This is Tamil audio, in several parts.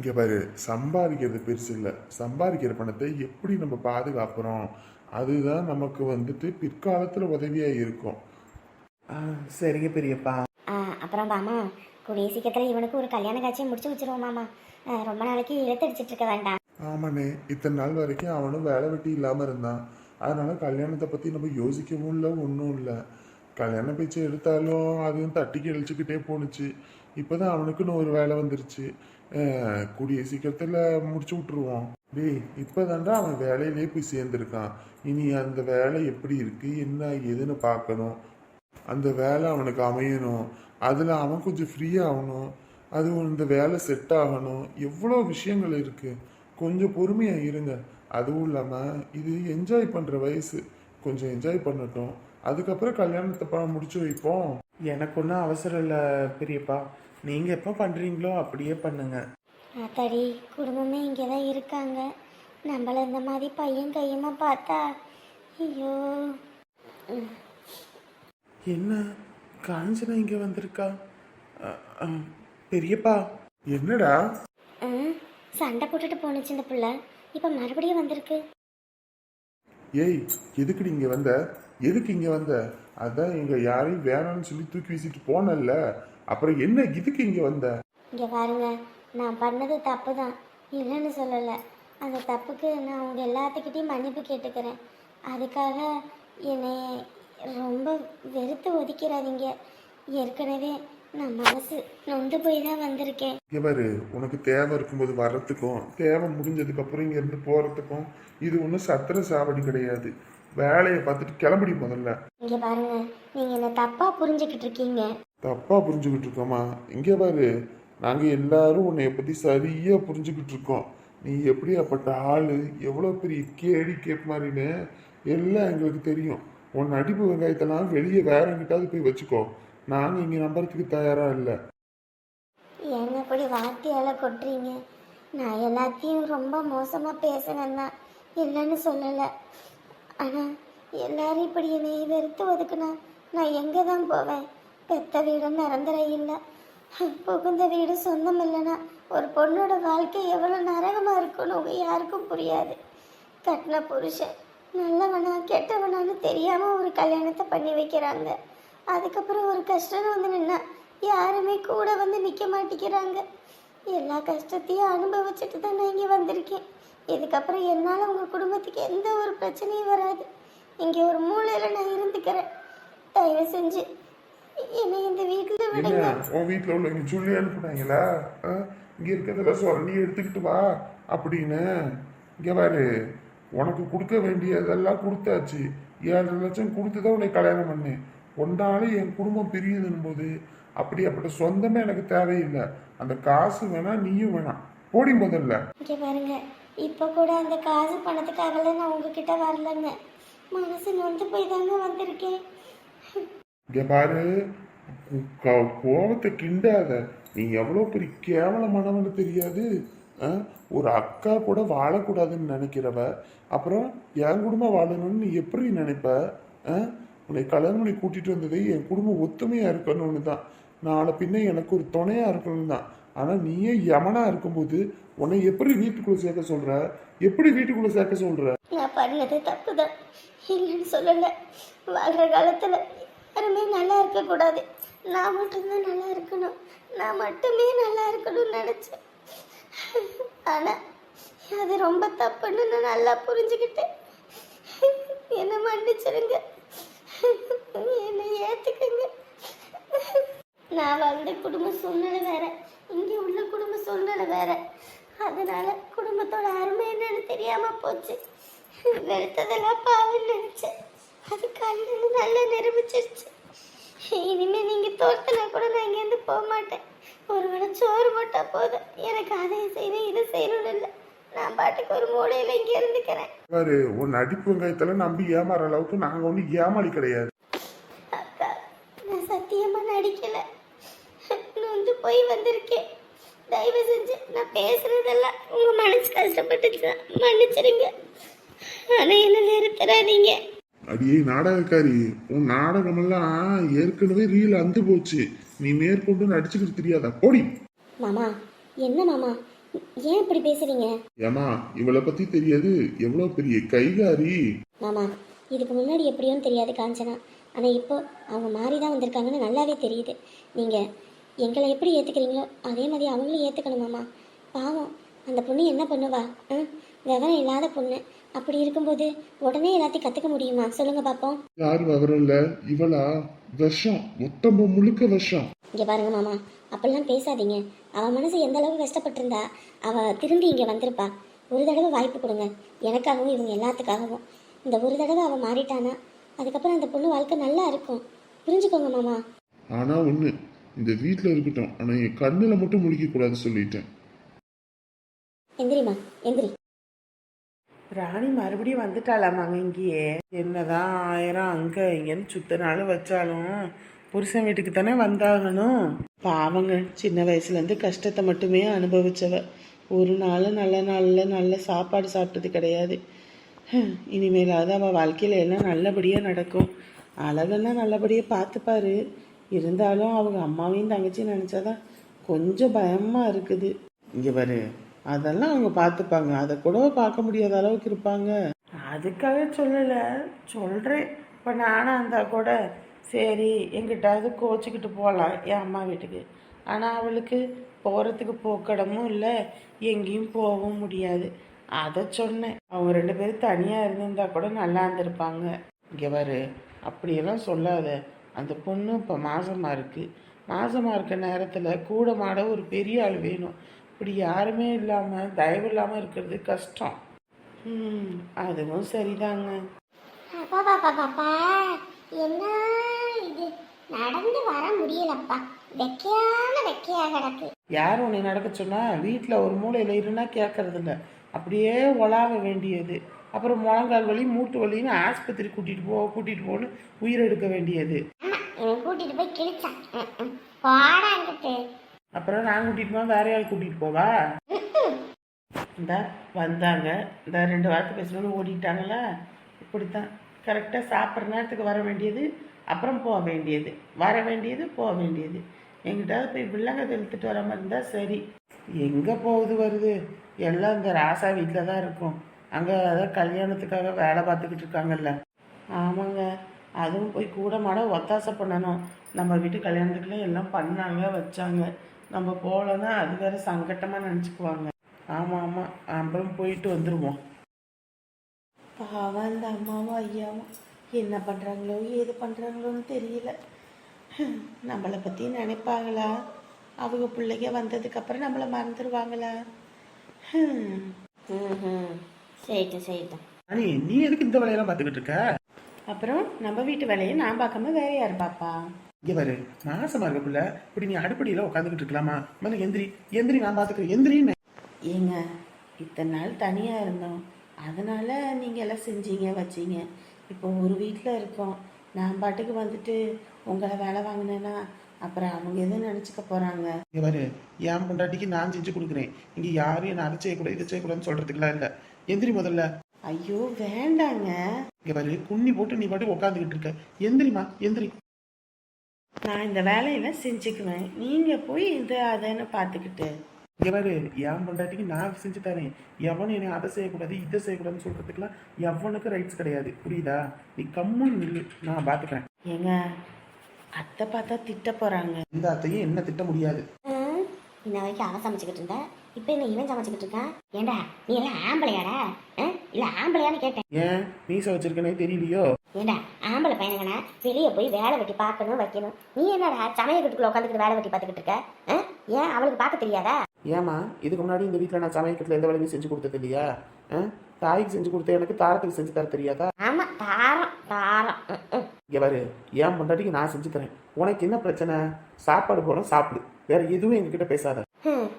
இங்க பாரு, சம்பாதிக்கிறது பெருசு இல்லை, சம்பாதிக்கிற பணத்தை எப்படி நம்ம பாதுகாப்புறோம் அதுதான் நமக்கு வந்துட்டு பிற்காலத்துல உதவியா இருக்கும். ஆ சரிங்க பெரியப்பா. அப்புறம் மாமா, கூடிய சீக்கிரத்தில் இவனுக்கு ஒரு கல்யாண காட்சியை முடிச்சு வச்சிருவோம் மாமா. ரொம்ப நாளைக்கு இழுத்தடிச்சிட்டு இருக்க வேண்டாம். ஆமாண்ணே, இத்தனை நாள் வரைக்கும் அவனும் வேலை வெட்டி இல்லாம இருந்தான். அதனால கல்யாணத்தை பத்தி நம்ம யோசிக்கவும் இல்லை, ஒன்றும் இல்லை. கல்யாண பேச்சு எடுத்தாலும் அதுவும் தட்டி கழிச்சுக்கிட்டே போணுச்சு. இப்போதான் அவனுக்குன்னு ஒரு வேலை வந்துருச்சு. கூடிய சீக்கிரத்தில் முடிச்சு விட்டுருவோம். டேய், இப்போதான்டா அவன் வேலையிலே போய் சேர்ந்துருக்கான். இனி அந்த வேலை எப்படி இருக்கு என்ன ஏதுன்னு பார்க்கணும். அந்த வேலை அவனுக்கு அமையணும், அதில் அவன் கொஞ்சம் ஃப்ரீயாக ஆகணும், அதுவும் இந்த வேலை செட் ஆகணும். எவ்வளோ விஷயங்கள் இருக்கு. கொஞ்சம் பொறுமையாக இருங்க. அதுவும் இல்லாமல் இது என்ஜாய் பண்ணுற வயசு, கொஞ்சம் என்ஜாய் பண்ணட்டும். அதுக்கப்புறம் கல்யாணத்தை முடிச்சு வைப்போம். எனக்கு ஒன்றும் அவசரம் இல்லை பெரியப்பா, நீங்கள் எப்போ பண்ணுறீங்களோ அப்படியே பண்ணுங்க. அத்தாடி, குடும்பமே இங்கே தான் இருக்காங்க. நம்மள இந்த மாதிரி பையன் கையமா பார்த்தா ஐயோ. என்ன காஞ்சனா இங்கே வந்திருக்கா? அ, அ, பெரியப்பா. என்னடா? சண்டை போட்டுட்டு போணுச்சு இந்த பிள்ளை, இப்போ மறுபடியும் வந்திருக்கு. ஏய், எதுக்கு இங்க வந்த? எதுக்கு இங்க வந்த? அதான் இங்க யாரையும் வேணாம்னு சொல்லி தூக்கி வீசிட்டு போனல்ல, அப்புறம் என்ன இதுக்கு இங்க வந்த? இங்கே பாருங்க, நான் பண்ணது தப்பு தான், இல்லைன்னு சொல்லலை. அந்த தப்புக்கு நான் உங்கள் எல்லாத்துக்கிட்டையும் மன்னிப்பு கேட்டுக்கிறேன். அதுக்காக என்னை ரொம்ப வெறுத்து ஒதுக்கிறாதீங்க. ஏற்கனவே நான் மனசு நொந்து போய் தான் வந்திருக்கேன். இங்க பாரு, உனக்கு தேவை இருக்கும்போது வர்றதுக்கும் தேவை முடிஞ்சதுக்கு அப்புறம் இங்க இருந்து போறதுக்கும் இது ஒன்றும் சத்திர சாவடி கிடையாது. வேலையை பார்த்துட்டு கிளம்படி முதல்ல. இங்கே பாருங்க, நீங்கள் என்னை தப்பாக புரிஞ்சுக்கிட்டு இருக்கீங்க. தப்பா புரிஞ்சுக்கிட்டு இருக்கோமா? இங்க பாரு, நாங்க எல்லாரும் உன்னை பத்தி சரியா புரிஞ்சுக்கிட்டு இருக்கோம். நீ எப்படி அப்பட்ட ஆளு, எவ்வளவு பெரிய கேடி கேப் மாதிரின்னு எல்லாம் எங்களுக்கு தெரியும். உன் நடிப்பு வெங்காயத்தெல்லாம் வெளியே வேற எங்கிட்டாவது போய் வச்சுக்கோ. நாங்க இங்க நம்புறதுக்கு தயாரா இல்லை. என்ன இப்படி வார்த்தையால் கொட்டுறீங்க? நான் எல்லாத்தையும் ரொம்ப மோசமாக பேசுனேன் தான், இல்லைன்னு சொல்லலை. ஆனால் எல்லாரும் இப்படி என்னை வெறுத்து ஒதுக்குனா நான் எங்கே தான் போவேன்? பெத்த வீடும் நிரந்தரம் இல்லை, புகுந்த வீடு சொந்தம் இல்லைன்னா ஒரு பொண்ணோட வாழ்க்கை எவ்வளோ நரகமாக இருக்குன்னு உங்க யாருக்கும் புரியாது. கட்டின புருஷன் நல்லவனா கெட்டவனான்னு தெரியாமல் ஒரு கல்யாணத்தை பண்ணி வைக்கிறாங்க. அதுக்கப்புறம் ஒரு கஷ்டம் வந்து நின்னா யாருமே கூட வந்து நிற்க மாட்டேங்கிறாங்க. எல்லா கஷ்டத்தையும் அனுபவிச்சுட்டு தான் நான் இங்கே வந்திருக்கேன். இதுக்கப்புறம் என்னால் உங்கள் குடும்பத்துக்கு எந்த ஒரு பிரச்சனையும் வராது. இங்கே ஒரு மூலையில் நான் இருந்துக்கிறேன். தயவு செஞ்சு என்னை இந்த வீட்டில் விடுங்க. உன் வீட்டில் உள்ள இங்க சொல்லி அனுப்புனாங்களா? இங்க இருக்கிறதெல்லாம் சொல்லி எடுத்துக்கிட்டு வா அப்படின்னு. இங்க பாரு, உனக்கு கொடுக்க வேண்டியதெல்லாம் கொடுத்தாச்சு. 7 லட்சம் கொடுத்துதான் உன்னை கல்யாணம் பண்ணேன். ஒன்றால என் குடும்பம் பிரியுதுன்னு போது அப்படியாப்பட்ட சொந்தமே எனக்கு தேவையில்லை. அந்த காசு வேணா, நீயும் வேணாம், போடி முதல்ல. இங்கே பாருங்க, இப்போ கூட அந்த காசு பணத்துக்காகலாம் நான் உங்ககிட்ட வரலங்க. மனசு நொந்து போய் தாங்க வந்திருக்கேன். இங்க பாரு, கோவத்தை கிண்டாத. நீ எவ்வளோ பெரிய கேவலமானவன்னு தெரியாது. ஒரு அக்கா கூட வாழக்கூடாதுன்னு நினைக்கிறவ, அப்புறம் என் குடும்பம் வாழணும்னு நீ எப்படி நினைப்ப? உன்னை கல்யாணம் பண்ணி கூட்டிட்டு வந்ததே என் குடும்பம் ஒத்துமையா இருக்கணும்னு தான், நாளை பின்ன எனக்கு ஒரு துணையா இருக்கணும் தான். ஆனா நீயே யமனா இருக்கும்போது உன்னை எப்படி வீட்டுக்குள்ள சேர்க்க சொல்ற? எப்படி வீட்டுக்குள்ள சேர்க்க சொல்ற? நான் பண்ணது தப்பு தான், இல்லைன்னு சொல்லலை. வாழ்கிற காலத்தில் யாருமே நல்லா இருக்கக்கூடாது, நான் மட்டும்தான் நல்லா இருக்கணும், நான் மட்டுமே நல்லா இருக்கணும்னு நினச்சேன். ஆனால் அது ரொம்ப தப்புன்னு நான் நல்லா புரிஞ்சுக்கிட்டேன். என்னை மன்னிச்சிருங்க, என்னை ஏற்றுக்குங்க. நான் வாழ்ந்த குடும்ப சூழ்நிலை வேற, இங்கே உள்ள குடும்ப சூழ்நிலை வேற. அதனால குடும்பத்தோட அருமை என்னன்னு தெரியாமல் போச்சு. வெறுத்ததெல்லாம் பாவம் நினைச்சேன், அது கல்லுன்னு நல்லா நிரூபிச்சிருச்சு. இனிமே நீங்க தோர்த்தனா கூட நான் இங்கேருந்து போக மாட்டேன். ஒருவேளை சோறு போட்டா போதும், எனக்கு அதை செய்யணும் இதை செய்யணும்னு இல்லை. நான் பாட்டுக்கு ஒரு மூலையில இங்கே இருந்துக்கிறேன். பாரு, உன் நடிப்பு வெங்காயத்தெல்லாம் நம்பி ஏமாற அளவுக்கு நாங்க ஒன்றும் ஏமாளி கிடையாது. அக்கா, நான் சத்தியமா நடிக்கல, நொந்து போய் வந்திருக்கேன். தயவு செஞ்சு நான் பேசுறதெல்லாம் உங்க மனசு கஷ்டப்பட்டுச்சுன்னா மன்னிச்சிருங்க. ஆனா என்ன நிறுத்துறாதீங்க. அடியே நாடகக்காரி, உன் நாடகமெல்லாம் ஏற்கனவே ரீல் அந்து போச்சு. நீ மேற்கொண்டு நடிச்சுக்கிட்டு தெரியாதா? போடி. மாமா, என்ன மாமா ஏன் இப்படி பேசுறீங்க ஏமா இவளை பத்தி தெரியாது, எவ்வளவு பெரிய கைகாரி. மாமா? இதுக்கு முன்னாடி எப்படியோன்னு தெரியாது காஞ்சனா, ஆனால் இப்போ அவங்க மாறி தான் வந்திருக்காங்கன்னு நல்லாவே தெரியுது. நீங்கள் எங்களை எப்படி ஏற்றுக்கிறீங்களோ அதே மாதிரி அவங்களும் ஏற்றுக்கணும் மாமா. பாவம் அந்த பொண்ணு என்ன பண்ணுவா? விவரம் இல்லாத பொண்ணு. அப்படி இருக்கும்போது உடனே எல்லாத்தையும் கற்றுக்க முடியுமா? சொல்லுங்கள் பார்ப்போம். யார் விவரம் இல்ல, இவளா விஷம், மொத்தம் முழுக்க விஷம். இங்கே பாருங்க மாமா, அப்படிலாம் பேசாதீங்க. அவள் மனசு எந்த அளவுக்கு கஷ்டப்பட்டிருந்தா அவள் திரும்பி இங்கே வந்திருப்பா. ஒரு தடவை வாய்ப்பு கொடுங்க, எனக்காகவும் இவங்க எல்லாத்துக்காகவும். இந்த ஒரு தடவை அவள் மாறிட்டானா அதுக்கப்புறம் அந்த பொண்ணு வாழ்க்கை நல்லா இருக்கும். புரிஞ்சுக்கோங்க மாமா. ஆனா ஒண்ணு, இந்த வீட்டுல இருக்கட்டும், ஆனா என் கண்ணுல மட்டும் முழிக்க கூடாது சொல்லிட்டேன். எந்திரிமா எந்திரி. ராணி மறுபடியும் வந்துட்டாளாமாங்க இங்கேயே. என்னதான் 1000 அங்க இங்கன்னு சுத்தினாலும் வச்சாலும் புருஷன் வீட்டுக்கு தானே வந்தாகணும். பாவங்க, சின்ன வயசுலேருந்து கஷ்டத்தை மட்டுமே அனுபவிச்சவ. ஒரு நாள் நல்ல நாளில் நல்ல சாப்பாடு சாப்பிட்டது கிடையாது. இனிமேலாவது அவள் வாழ்க்கையில் எல்லாம் நல்லபடியாக நடக்கும். அழகன்னா நல்லபடியாக பார்த்துப்பாரு. இருந்தாலும் அவங்க அம்மாவையும் தங்கச்சியும் நினச்சாதான் கொஞ்சம் பயமாக இருக்குது. இங்கே பாரு, அதெல்லாம் அவங்க பார்த்துப்பாங்க. அதை கூட பார்க்க முடியாத அளவுக்கு இருப்பாங்க. அதுக்காக சொல்லலை, சொல்கிறேன். இப்போ நானும் இருந்தால் கூட சரி எங்கிட்டாவது கோச்சிக்கிட்டு போகலாம் என் அம்மா வீட்டுக்கு. ஆனால் அவளுக்கு போகிறதுக்கு போக்கடமும் இல்லை, எங்கேயும் போகவும் முடியாது. அதை சொன்னேன். அவங்க 2 பேரும் தனியாக இருந்திருந்தா கூட நல்லா இருந்திருப்பாங்க. இங்கே பாரு, அப்படியெல்லாம் சொல்லாத. அந்த பொண்ணு இப்போ மாசமாக இருக்குது. மாசமாக இருக்க நேரத்தில் கூட மாட ஒரு பெரிய ஆள் வேணும். இப்படி யாருமே இல்லாமல் தயவு இல்லாமல் இருக்கிறது கஷ்டம். அதுவும் சரிதாங்க. பாப்பா என்ன இது, நடந்து வர முடியலப்பா, வெக்கையா கிடக்கு. யார் உன்னை நடக்க சொன்னா? வீட்டில் ஒரு மூலையில் இருன்னா கேட்கறது இல்லை, அப்படியே உலாவ வேண்டியது. அப்புறம் முழங்கால் வலி மூட்டு வலின்னு ஆஸ்பத்திரி கூட்டிகிட்டு போன்னு உயிர் எடுக்க வேண்டியது. கூட்டிட்டு போய் கிழிச்சான் பாடாங்கிட்டு. அப்புறம் நான் கூட்டிகிட்டு போவா, வேற யாரும் கூட்டிகிட்டு போவா? இந்த வந்தாங்க, இந்த 2 வார்த்தை பேசணும்னு ஓடிட்டாங்களா? இப்படித்தான் கரெக்டாக சாப்பிட்ற நேரத்துக்கு வர வேண்டியது, அப்புறம் போக வேண்டியது, வர வேண்டியது, போக வேண்டியது. எங்கிட்டாவது போய் வில்லங்க தெளித்துட்டு வர மாதிரி இருந்தால் சரி. எங்கே போகுது வருது? எல்லாம் இந்த ராசா வீட்டில் தான் இருக்கும். அங்கே அதான் கல்யாணத்துக்காக வேலை பார்த்துக்கிட்டு இருக்காங்கல்ல. ஆமாங்க, அதுவும் போய் கூட மாட ஒத்தாசை பண்ணணும். நம்ம வீட்டு கல்யாணத்துக்குலாம் எல்லாம் பண்ணாங்க வச்சாங்க. நம்ம போகலன்னா அது வேற சங்கட்டமாக நினச்சிக்குவாங்க. ஆமாம் ஆமாம், அப்புறம் போயிட்டு வந்துடுவோம். பாவம் அந்த அம்மாவும் ஐயாவும் என்ன பண்ணுறாங்களோ ஏது பண்ணுறாங்களோன்னு தெரியல. நம்மளை பற்றி நினைப்பாங்களா? அவங்க பிள்ளைங்க வந்ததுக்கப்புறம் நம்மளை மறந்துடுவாங்களா? சரிட்டும். நீ எதுக்கு இந்த வேலையெல்லாம் பார்த்துக்கிட்டு இருக்க? அப்புறம் நம்ம வீட்டு வேலையை நான் பார்க்காம வேற யார் பாப்பா? இங்கே பாரு, மாசமா இருக்க பிள்ளை இப்படி நீ அடுப்படியில் உட்காந்துக்கிட்டு இருக்கலாமா? முதல்ல எந்திரி, நான் பார்த்துக்கிறேன், எந்திரின்னு. ஏங்க, இத்தனை நாள் தனியாக இருந்தோம், அதனால நீங்கள் எல்லாம் செஞ்சீங்க வச்சீங்க. இப்போ ஒரு வீட்டில் இருக்கோம். நான் பாட்டுக்கு வந்துட்டு உங்களை வேலை வாங்கினேன்னா அப்புறம் அவங்க எதுவும் நினச்சிக்க போகிறாங்க. இங்கே பாரு, என் பொண்டாட்டிக்கு நான் செஞ்சு கொடுக்குறேன். இங்கே யாரும் என்னை அதை செய்யக்கூடாது இதை செய்யக்கூடாதுன்னு சொல்கிறதுக்குலாம் இல்லை. எந்திரி முதல்ல. ஐயோ வேண்டாங்க. இங்கே பாரு, குன்னி போட்டு நீ பாட்டு உட்காந்துக்கிட்டு இருக்க. எந்திரிமா எந்திரி. நான் இந்த வேலையெல்லாம் செஞ்சுக்குவேன், நீங்கள் போய் இதை அதைன்னு பார்த்துக்கிட்டு. இங்கே பாரு, என் பொண்டாட்டிக்கு நான் செஞ்சு தரேன். எவனும் என்னை அதை செய்யக்கூடாது இதை செய்யக்கூடாதுன்னு சொல்கிறதுக்குலாம் எவனுக்கு ரைட்ஸ் கிடையாது, புரியுதா? நீ கம்முன்னு நில்லு, நான் பார்த்துக்கிறேன். ஏங்க, அத்தை பார்த்தா திட்ட போகிறாங்க. இந்த அத்தையும் என்ன திட்ட முடியாது. இன்ன வரைக்கும் அவன் சமைச்சுக்கிட்டு இருந்தா, இப்போ என்ன இவன் சமைச்சுக்கிட்டு இருக்கான்? ஏண்டா நீ எல்லாம் ஆம்பளையாடா? இல்லை ஆம்பளையான்னு கேட்டேன். ஏன் மீசை வச்சிருக்கனே தெரியலையோ? ஏண்டா ஆம்பளை பையனுங்கண்ணா வெளியே போய் வேலை வெட்டி பார்க்கணும் வைக்கணும். நீ என்னடா சமையக்கட்டுக்குள்ள உட்காந்துக்கிட்டு வேலை வெட்டி பார்த்துக்கிட்டு இருக்க? ஏன் அவளுக்கு பார்க்க தெரியாதா? ஏமா, இதுக்கு முன்னாடி இந்த வீட்டில் நான் சமையக்கட்டில் எந்த வேலையும் செஞ்சு கொடுத்தது இல்லையா? தாய்க்கு செஞ்சு கொடுத்த எனக்கு தாரத்துக்கு செஞ்சு தர தெரியாதா? ஆமா, தாரம். இங்கே பாரு, ஏன் பொண்டாட்டிக்கு நான் செஞ்சு தரேன். உனக்கு என்ன பிரச்சனை? சாப்பாடு போகிறோம், சாப்பிடு, வேற எதுவும் எங்ககிட்ட பேசாத.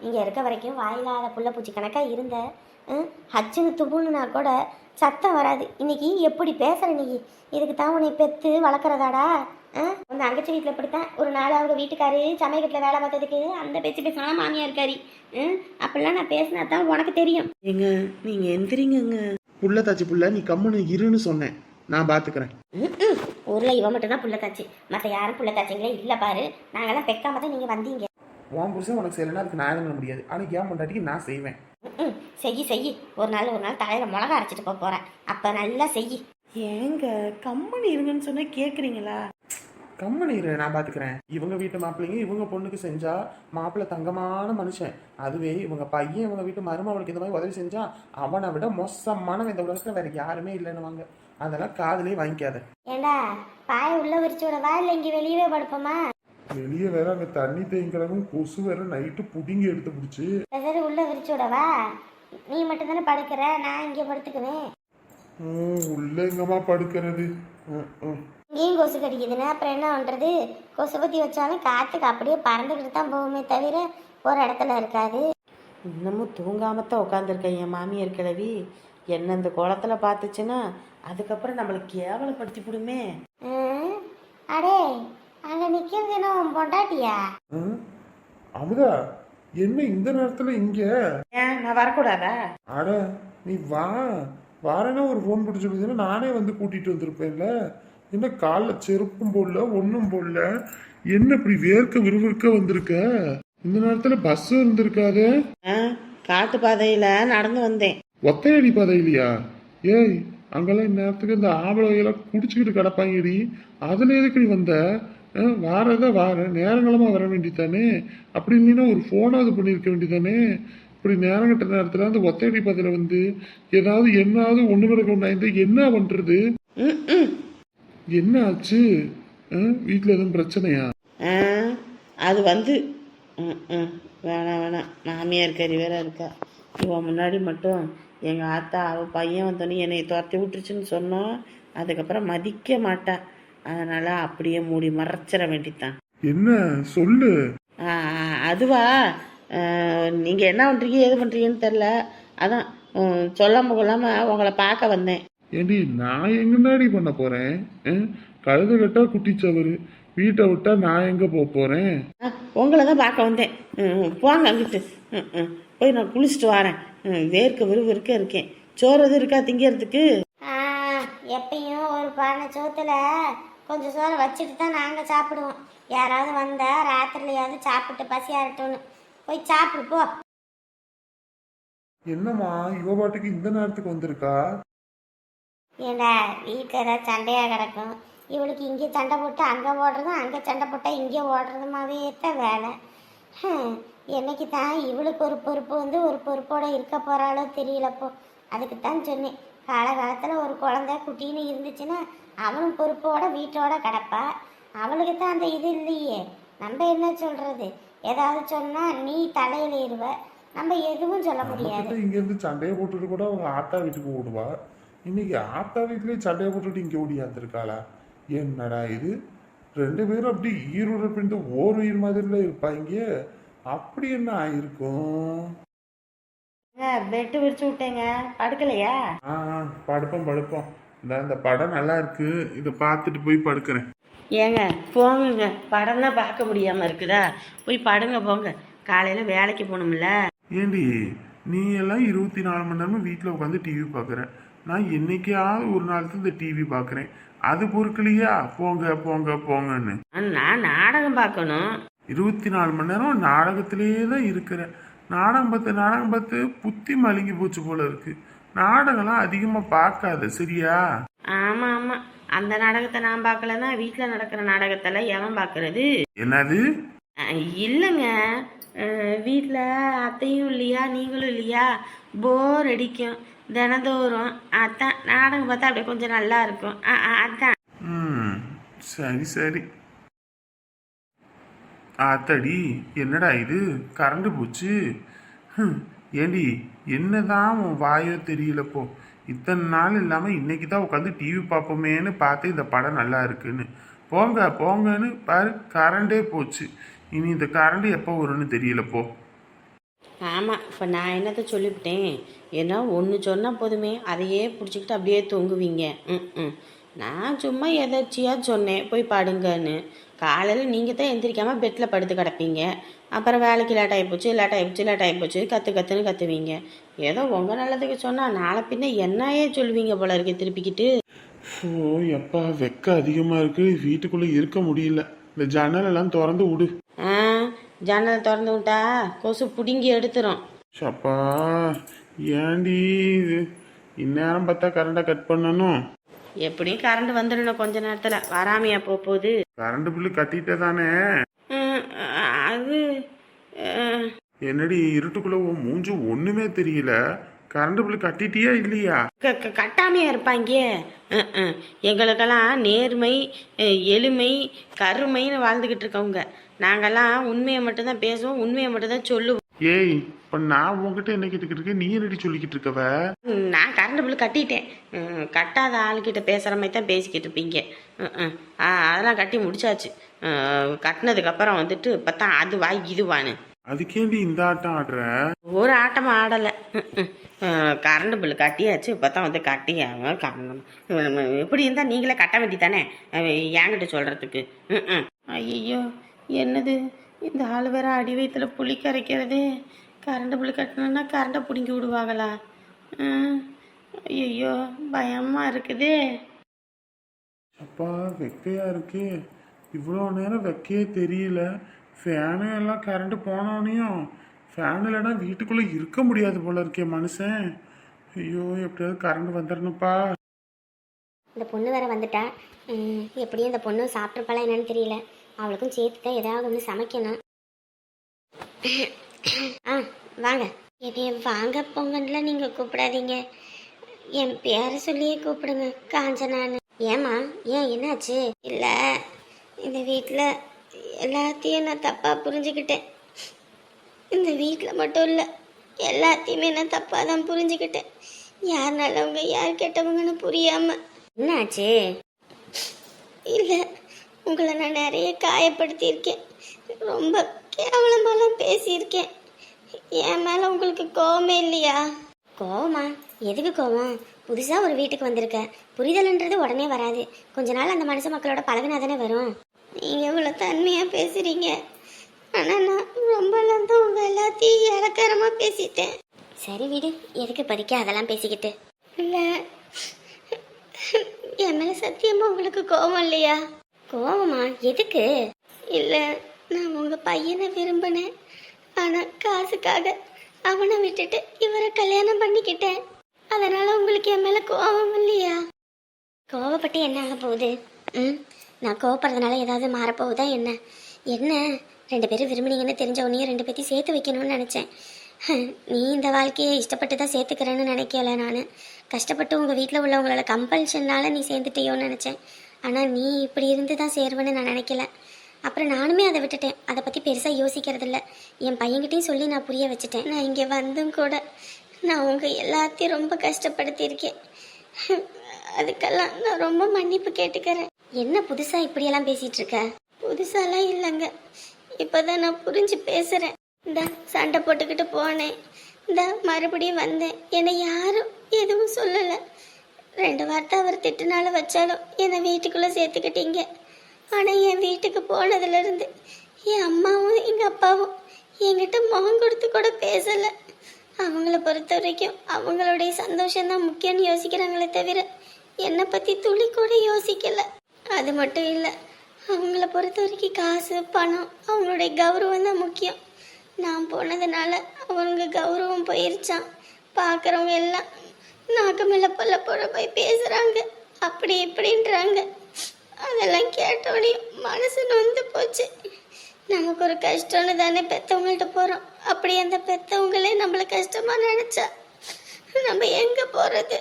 இங்கே இருக்க வரைக்கும் வாயிலாத புள்ள பூச்சி கணக்காக இருந்த ஹச்சுன்னு துப்புனா கூட சத்தம் வராது. இன்னைக்கு எப்படி பேசுற நீ? இதுக்கு தான் உன்னை பெற்று வளர்க்குறதாடா? உங்கள் அங்கச்சி வீட்டில் இப்படித்தான் ஒரு நாள் அவங்க வீட்டுக்காரு சமையக்கட்டில் வேலை பார்த்ததுக்கு அந்த பேச்சு பேசினா மாமியா இருக்காரு. அப்படிலாம் நான் பேசினா தான் உனக்கு தெரியும். ஏங்க, நீங்கள் எந்திரிங்க. புள்ள தாச்சி புள்ள, நீ கம்முன்னு இருன்னு சொன்னேன், நான் பார்த்துக்கிறேன். ஊரில் இவன் மட்டும் தான் புள்ள தாச்சி, மற்ற யாரும் புள்ள தாச்சிங்களே இல்லை பாரு. நாங்கெல்லாம் பெக்காம தான் நீங்கள் வந்தீங்க. உன் புருஷன் உனக்கு செய்யலைன்னா அதுக்கு நான் எதுவும் பண்ண முடியாது. ஆனால் என் பொண்டாட்டிக்கு நான் செய்வேன். ம் செய் ஒரு நாள் தலையில் மிளகா அரைச்சிட்டு போக போகிறேன், அப்போ நல்லா செய். ஏங்க கம்மனி இருங்கன்னு சொன்னா கேட்குறீங்களா? கம்மனி இரு, நான் பார்த்துக்கிறேன். இவங்க வீட்டு மாப்பிள்ளைங்க இவங்க பொண்ணுக்கு செஞ்சா மாப்பிள்ளை தங்கமான மனுஷன். அதுவே இவங்க பையன் இவங்க வீட்டு மருமவளுக்கு இந்த மாதிரி உதவி செஞ்சா அவனை விட மோசமானவன் இந்த உலகத்தில் வேற யாருமே இல்லைன்னுவாங்க. அதெல்லாம் காதுலயே வாங்கிக்காத. ஏண்டா பாய உள்ள விரிச்சு விடவா இல்லை இங்கே வெளியவே படுப்போமா? வெளியே வேற அங்க தண்ணி தேங்கிறவும் கொசு வேற நைட்டு புடிங்கி எடுத்து பிடிச்சி. சரி உள்ள விரிச்சு விடவா? நீ மட்டும் தானே படுக்கிற, நான் இங்கே படுத்துக்குவேன். உள்ள எங்கம்மா படுக்கிறது? இங்கேயும் கொசு கடிக்குதுன்னா அப்புறம் என்ன பண்ணுறது? கொசு பற்றி வச்சாலும் காற்றுக்கு அப்படியே பறந்துக்கிட்டு தான் போகுமே தவிர ஒரு இடத்துல இருக்காது. இன்னமும் தூங்காமத்தான் உட்காந்துருக்க என் மாமியார் கிழவி. என்ன இந்த குளத்துல பார்த்துச்சுன்னா அதுக்கப்புறம் நம்மளை கேவலப்படுத்தி விடுமே. அடே அங்கே நிற்கிறது என்ன உன் பொண்டாட்டியா? அமுதா, என்ன இந்த நேரத்துல இங்க? ஏன் நான் வரக்கூடாதா? அட நீ வா, வாரேன்னா ஒரு ஃபோன் பிடிச்சிருந்தீங்கன்னா நானே வந்து கூட்டிட்டு வந்திருப்பேன்ல. என்ன காலில் செருப்பும் போடல ஒன்றும் போடல, என்ன இப்படி வேர்க்க விறுவிறுக்க வந்திருக்க? இந்த நேரத்துல பஸ் இருந்திருக்காது. காட்டு பாதையில நடந்து வந்தேன். ஒத்தையடி பாதை இல்லையா? ஏய், அங்கெல்லாம் இந்நேரத்துக்கு இந்த ஆம்பளையெல்லாம் குடிச்சுக்கிட்டு கிடப்பாங்கடி, அதுல எதுக்கு நீ வந்த? வாரதா வார நேரங்களமா வர வேண்டியதானே? அப்படி இல்லைன்னா ஒரு ஃபோனாவது பண்ணியிருக்க வேண்டியதானே? இப்படி நேரம் கட்ட நேரத்துல அந்த ஒத்தையடி பாதையில வந்து ஏதாவது என்னாவது ஒண்ணு கிடக்க ஒண்ணாயிருந்தா என்ன பண்றது? என்ன ஆச்சு? வீட்டுல எதுவும் பிரச்சனையா? அது வந்து வேணாம் மாமியார் கறி வேற இருக்கா. இவன் முன்னாடி மட்டும் எங்கள் ஆத்தா அவள் பையன் வந்தோன்னே என்னை துரத்தி விட்டுருச்சுன்னு சொன்னோம். அதுக்கப்புறம் மதிக்க மாட்டான். அதனால் அப்படியே மூடி மறைச்சிட வேண்டித்தான். என்ன சொல்லு? அதுவா, நீங்கள் என்ன பண்ணுறீங்க ஏது பண்ணுறீங்கன்னு தெரில. அதான் சொல்லாம கொள்ளாமல் உங்களை பார்க்க வந்தேன். ஏண்டி நான் எங்கன்னாடி பண்ண போகிறேன்? கழுத கட்டா குட்டிச்சவரு, வீட்டை விட்டா நான் எங்கே போகிறேன்? உங்களை தான் பார்க்க வந்தேன். போங்க அங்கிட்டு. போய் நான் குளிச்சுட்டு வரேன். வேர்க்க விறுவிறுக்க இருக்கேன். சோறு எதுவும் இருக்கா திங்கிறதுக்கு? எப்பயும் ஒரு பானை சோத்துல கொஞ்சம் சோறு வச்சுட்டு தான் நாங்கள் சாப்பிடுவோம். யாராவது வந்தா ராத்திரிலையாவது சாப்பிட்டு பசியாரட்டும்னு போய் சாப்பிடு போ. என்னம்மா இவ பாட்டுக்கு இந்த நேரத்துக்கு வந்திருக்கா? ஏண்டா வீட்டில் ஏதாவது சண்டையாக கிடக்கும், இவளுக்கு இங்கே சண்டை போட்டு அங்கே ஓடுறதும் அங்கே சண்டை போட்டால் இங்கே ஓடுறதுமாவே தான் வேலை. என்னைக்கு தான் இவளுக்கு ஒரு பொறுப்பு வந்து ஒரு பொறுப்போடு இருக்க போகிறாளோ தெரியலப்போ. அதுக்கு தான் சொன்னேன், காலகாலத்தில் ஒரு குழந்தை குட்டின்னு இருந்துச்சுன்னா அவனும் பொறுப்போட வீட்டோட கிடப்பா. அவளுக்கு தான் அந்த இது இல்லையே. நம்ம என்ன சொல்கிறது? ஏதாவது சொன்னால் நீ தலையில் இருவ, நம்ம எதுவும் சொல்ல முடியாது. இங்கேருந்து சண்டையை போட்டுட்டு கூட அவங்க ஆத்தா வீட்டுக்கு ஓடுவா. இன்னைக்கு ஆத்தா வீட்லேயே சண்டையை போட்டுட்டு இங்கே ஓடியாந்துருக்காளா? என்னடா இது, ரெண்டு பேரும் அப்படி ஈரோடு பிடிந்து ஓர் உயிர் மாதிரில இருப்பாங்க. அப்படி என்ன ஆயிருக்கும்? பெட்டு விரிச்சு விட்டேங்க, படுக்கலையா? படுப்போம். இந்த படம் நல்லா இருக்கு, இதை பார்த்துட்டு போய் படுக்கிறேன். ஏங்க போங்க, படம் தான் பார்க்க முடியாம இருக்குதா? போய் படுங்க போங்க, காலையில வேலைக்கு போகணும்ல. ஏண்டி நீ எல்லாம் 24 மணி நேரமும் வீட்டில் உட்காந்து டிவி பார்க்குற, நான் என்னைக்காவது ஒரு நாள் தான் இந்த டிவி பார்க்குறேன். அது பொறுக்கலையா? போங்கன்னு. நான் நாடகம் பார்க்கணும். 24 மணி நேரம் நாடகத்திலேயே தான் இருக்கிறேன். நாடகம் பார்த்து புத்தி மழுங்கி போச்சு போல இருக்கு. நாடகம்லாம் அதிகமாக பார்க்காத சரியா? ஆமாம், அந்த நாடகத்தை நான் பார்க்கலன்னா வீட்டில் நடக்கிற நாடகத்தெல்லாம் எவன் பார்க்கறது? என்னது? இல்லைங்க, வீட்டில் அத்தையும் இல்லையா நீங்களும் இல்லையா, போர் அடிக்கும் தினந்தோறும். அதான் நாடகம் பார்த்தா அப்படியே கொஞ்சம் நல்லா இருக்கும். அதான். சரி. ஆத்தாடி, என்னடா இது, கரண்டு போச்சு. ஏண்டி என்னதான் உன் வாயோ தெரியலப்போ. இத்தனை நாள் இல்லாமல் இன்னைக்கு தான் உட்காந்து டிவி பார்ப்போமேன்னு பார்த்து இந்த படம் நல்லா இருக்குன்னு போங்கன்னு பாரு, கரண்டே போச்சு. இனி இந்த கரண்ட் எப்போ வரும்னு தெரியலப்போ. ஆமாம், இப்போ நான் என்னத்தை சொல்லிவிட்டேன்? ஏன்னா ஒன்று சொன்னால் போதுமே அதையே பிடிச்சிக்கிட்டு அப்படியே தொங்குவீங்க. நான் சும்மா எதாச்சியாக சொன்னேன் போய் படுங்கன்னு. காலையில் நீங்கள் தான் எந்திரிக்காமல் பெட்டில் படுத்து கிடப்பீங்க. அப்புறம் வேலைக்கு லேட் ஆகிப்போச்சு கற்றுன்னு கற்றுவீங்க. ஏதோ உங்கள் நல்லதுக்கு சொன்னால் நாளை பின்ன என்னையே சொல்லுவீங்க போல இருக்கு திருப்பிக்கிட்டு. எப்பா வெக்க அதிகமாக இருக்கு, வீட்டுக்குள்ளே இருக்க முடியல. இந்த ஜன்னலெல்லாம் திறந்து விடு. ஜன்னலை திறந்து விட்டா கொசு பிடுங்கி எடுத்துரும். சப்பா ஏண்டி இது இந்நேரம் பார்த்தா கரண்டை கட் பண்ணணும். எப்படியும் கரண்ட் வந்துடணும் கொஞ்ச நேரத்தில். வராமையா போகுது. கரண்ட் பில்லு கட்டிட்டே தானே. அது என்னடி இருட்டுக்குள்ள உன் மூஞ்சி ஒண்ணுமே தெரியல. கரண்ட் பில்லு கட்டிட்டியா இல்லையா? கட்டாமையா இருப்பாங்க. எங்களுக்கெல்லாம் நேர்மை, எளிமை, கருமைன்னு வாழ்ந்துக்கிட்டு இருக்கவங்க. நாங்கெல்லாம் உண்மையை மட்டும்தான் பேசுவோம், உண்மையை மட்டும்தான் சொல்லுவோம். ஏய் இப்ப நான் உன்கிட்ட என்ன கேட்டுக்கிட்டு இருக்கேன், நீ என்னடி சொல்லிக்கிட்டு இருக்கவ? நான் கரண்ட் பில் கட்டிட்டேன். கட்டாத ஆளுக்கிட்ட பேசுகிற மாதிரி தான் பேசிக்கிட்டு இருப்பீங்க. அதெல்லாம் கட்டி முடிச்சாச்சு. கட்டினதுக்கப்புறம் வந்துட்டு பார்த்தா அது வா இது வான்னு. அதுக்கேண்டி இந்த ஆட்டம் ஆடுற? ஒரு ஆட்டமும் ஆடலை. கரண்ட் பில் கட்டியாச்சு. இப்போ தான் வந்து கட்டியாங்க காரணம். எப்படி இருந்தால் நீங்களே கட்ட வேண்டி தானே என்கிட்ட சொல்கிறதுக்கு. ஐயோ என்னது இந்த ஆள் வேற அடி வயிற்றுல புளி கரைக்கிறது. கரண்ட் பில் கட்டணுன்னா கரண்டை பிடுங்கி விடுவாங்களா? ஐயோ பயமாக இருக்குதே. அப்பா வெக்கையா இருக்கு. இவ்வளோ நேரம் வெக்கையே தெரியல. ஃபேனு எல்லாம் கரண்ட் போனோனையும் ஃபேன் இல்லைன்னா வீட்டுக்குள்ளே இருக்க முடியாது போல இருக்கே மனுஷன். ஐயோ எப்படியாவது கரண்ட் வந்துடணுப்பா. இந்த பொண்ணு வேற வந்துட்டா. எப்படியும் இந்த பொண்ணு சாப்பிட்ருப்பாளா என்னன்னு தெரியல. அவளுக்கும் சேர்த்து தான் ஏதாவது ஒன்று சமைக்கணும். வாங்க. என்னைய வாங்க பொங்கல்ல நீங்கள் கூப்பிடாதீங்க, என் பேரை சொல்லியே கூப்பிடுங்க, காஞ்சனான்னு. ஏம்மா ஏன் என்னாச்சு? இல்லை இந்த வீட்டில் எல்லாத்தையும் நான் தப்பாக புரிஞ்சுக்கிட்டேன். இந்த வீட்டில் மட்டும் இல்லை எல்லாத்தையுமே நான் தப்பாக தான் புரிஞ்சுக்கிட்டேன். யார் நல்லவங்க யார் கெட்டவங்கன்னு புரியாமல். என்னாச்சு? இல்லை உங்களை நான் நிறைய காயப்படுத்தியிருக்கேன், ரொம்ப கேவலமாலாம் பேசியிருக்கேன். என் மேலே உங்களுக்கு கோவமே இல்லையா? கோவமா? எதுக்கு கோவம்? புதுசாக ஒரு வீட்டுக்கு வந்திருக்க, புரிதல்ன்றது உடனே வராது. கொஞ்ச நாள் அந்த மனுஷ மக்களோட பழகினா தானே வரும். நீங்கள் இவ்வளோ தன்மையாக பேசுகிறீங்க, ஆனால் நான் ரொம்பலாம் தான் உங்கள் எல்லாத்தையும் இலக்காரமாக பேசிட்டேன். சரி விடு, எதுக்கு படிக்க அதெல்லாம் பேசிக்கிட்டு. இல்லை என் மேலே சத்தியமாக உங்களுக்கு கோவம் இல்லையா? கோவமா? எதுக்கு? இல்லை நான் உங்கள் பையனை விரும்பினேன், ஆனால் காசுக்காக அவனை விட்டுட்டு இவரை கல்யாணம் பண்ணிக்கிட்டேன். அதனால் உங்களுக்கு என் மேலே கோவம் இல்லையா? கோவப்பட்டு என்ன ஆக போகுது? நான் கோவப்படுறதுனால ஏதாவது மாறப்போகுதா என்ன? என்ன 2 பேரும் விரும்பினீங்கன்னு தெரிஞ்ச உன்னையும் 2 பேர்த்தையும் சேர்த்து வைக்கணும்னு நினச்சேன். நீ இந்த வாழ்க்கையை இஷ்டப்பட்டு தான் சேர்த்துக்கிறேன்னு நினைக்கல. நான் கஷ்டப்பட்டு உங்கள் வீட்டில் உள்ளவங்களோட கம்பல்ஷனால் நீ சேர்ந்துட்டியோன்னு நினச்சேன். ஆனால் நீ இப்படி இருந்து தான் சேருவேன்னு நான் நினைக்கல. அப்புறம் நானுமே அதை விட்டுட்டேன், அதை பற்றி பெருசாக யோசிக்கிறதில்ல. என் பையன்கிட்டையும் சொல்லி நான் புரிய வச்சுட்டேன். நான் இங்கே வந்தும் கூட நான் உங்கள் எல்லாத்தையும் ரொம்ப கஷ்டப்படுத்தியிருக்கேன். அதுக்கெல்லாம் நான் ரொம்ப மன்னிப்பு கேட்டுக்கிறேன். என்ன புதுசாக இப்படியெல்லாம் பேசிகிட்டு இருக்க? புதுசாலாம் இல்லைங்க, இப்போ தான் நான் புரிஞ்சு பேசுகிறேன். இந்த சண்டை போட்டுக்கிட்டு போனேன், இந்த மறுபடியும் வந்தேன், என்னை யாரும் எதுவும் சொல்லலை. 2 வார்த்தை அவர் திட்டுனால வச்சாலும் என்னை வீட்டுக்குள்ளே சேர்த்துக்கிட்டீங்க. ஆனால் என் வீட்டுக்கு போனதுலேருந்து என் அம்மாவும் எங்கள் அப்பாவும் என்கிட்ட முகம் கொடுத்து கூட பேசலை. அவங்கள பொறுத்த வரைக்கும் அவங்களுடைய சந்தோஷம்தான் முக்கியம்னு யோசிக்கிறாங்களே தவிர என்னை பற்றி துளி கூட யோசிக்கலை. அது மட்டும் இல்லை, அவங்கள பொறுத்த வரைக்கும் காசு பணம் அவங்களுடைய கௌரவம் தான் முக்கியம். நான் போனதுனால அவங்க கௌரவம் போயிருச்சான். பார்க்குறவங்க எல்லாம் நாக்கு மேலே பல்ல போட போய் பேசுகிறாங்க, அப்படி இப்படின்றாங்க. அதெல்லாம் கேட்டோடனே மனசு நொந்து போச்சு. நமக்கு ஒரு கஷ்டம்னு தானே பெற்றவங்கள்ட்ட போகிறோம். அப்படி அந்த பெற்றவங்களே நம்மளை கஷ்டமாக நினச்சா நம்ம எங்கே போகிறது,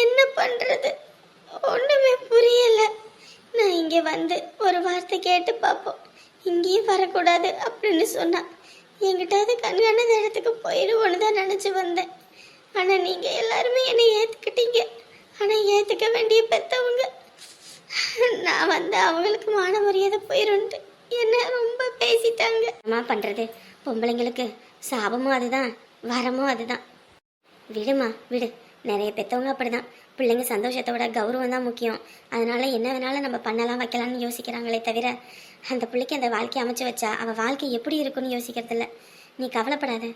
என்ன பண்ணுறது, ஒன்றுமே புரியலை. நான் இங்கே வந்து ஒரு வார்த்தை கேட்டு பார்ப்போம், இங்கேயும் வரக்கூடாது அப்படின்னு சொன்னான். என்கிட்டாவது கண்காணாத இடத்துக்கு போயிடுவோன்னு தான் நினச்சி வந்தேன். ஆனால் நீங்கள் எல்லாருமே என்னை ஏற்றுக்கிட்டீங்க. ஆனால் ஏற்றுக்க வேண்டிய பெற்றவங்க நான் வந்து அவங்களுக்கு மான மரியாதை போயிடும்ட்டு என்ன ரொம்ப பேசிட்டாங்க. என்ன பண்ணுறது, பொம்பளைங்களுக்கு சாபமும் அதுதான் வரமும் அதுதான். விடுமா விடு, நிறைய பெற்றவங்க அப்படிதான். பிள்ளைங்க சந்தோஷத்தோட கௌரவம் தான் முக்கியம். அதனால என்ன வேணாலும் நம்ம பண்ணலாம் வைக்கலாம்னு யோசிக்கிறாங்களே தவிர அந்த பிள்ளைக்கு அந்த வாழ்க்கையை அமைச்சு வச்சா அவள் வாழ்க்கை எப்படி இருக்குன்னு யோசிக்கிறதில்ல. நீ கவலைப்படாத,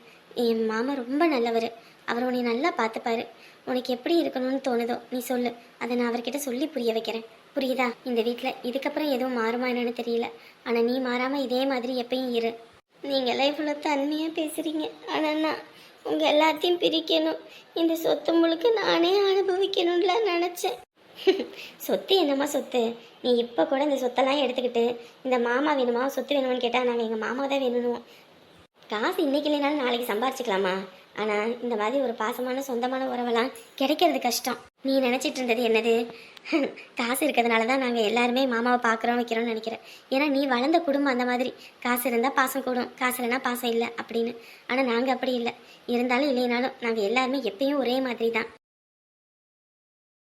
என் மாமா ரொம்ப நல்லவர். அவர் உன்னை நல்லா பார்த்துப்பாரு. உனக்கு எப்படி இருக்கணும்னு தோணுதோ நீ சொல்லு, அதை நான் அவர்கிட்ட சொல்லி புரிய வைக்கிறேன். புரியுதா? இந்த வீட்டில் இதுக்கப்புறம் எதுவும் மாறுமா என்னன்னு தெரியல, ஆனால் நீ மாறாமல் இதே மாதிரி எப்பயும் இரு. நீங்களாம் இவ்வளோ தன்மையாக பேசுகிறீங்க. ஆனால் நான் உங்கள் எல்லாத்தையும் பிரிக்கணும், இந்த சொத்து முழுக்க நானே அனுபவிக்கணும்லாம் நினச்சேன். சொத்து என்னம்மா சொத்து? நீ இப்போ கூட இந்த சொத்தெல்லாம் எடுத்துக்கிட்டு இந்த மாமா வேணுமா சொத்து வேணுமான்னு கேட்டால் நாங்கள் எங்கள் மாமா தான் வேணும். காசு இன்னைக்கு இல்லைனாலும் நாளைக்கு சம்பாரிச்சிக்கலாமா? ஆனால் இந்த மாதிரி ஒரு பாசமான சொந்தமான உறவெல்லாம் கிடைக்கிறது கஷ்டம். நீ நினச்சிட்டு இருந்தது என்னது? காசு இருக்கிறதுனால தான் நாங்கள் எல்லாருமே மாமாவை பார்க்குறோம் வைக்கிறோம்னு நினைக்கிறேன். ஏன்னா நீ வளர்ந்த குடும்பம் அந்த மாதிரி, காசு இருந்தால் பாசம் கூடும், காசு இல்லைன்னா பாசம் இல்லை அப்படின்னு. ஆனால் நாங்கள் அப்படி இல்லை. இருந்தாலும் இல்லைனாலும் நாங்கள் எல்லாருமே எப்பயும் ஒரே மாதிரி தான்.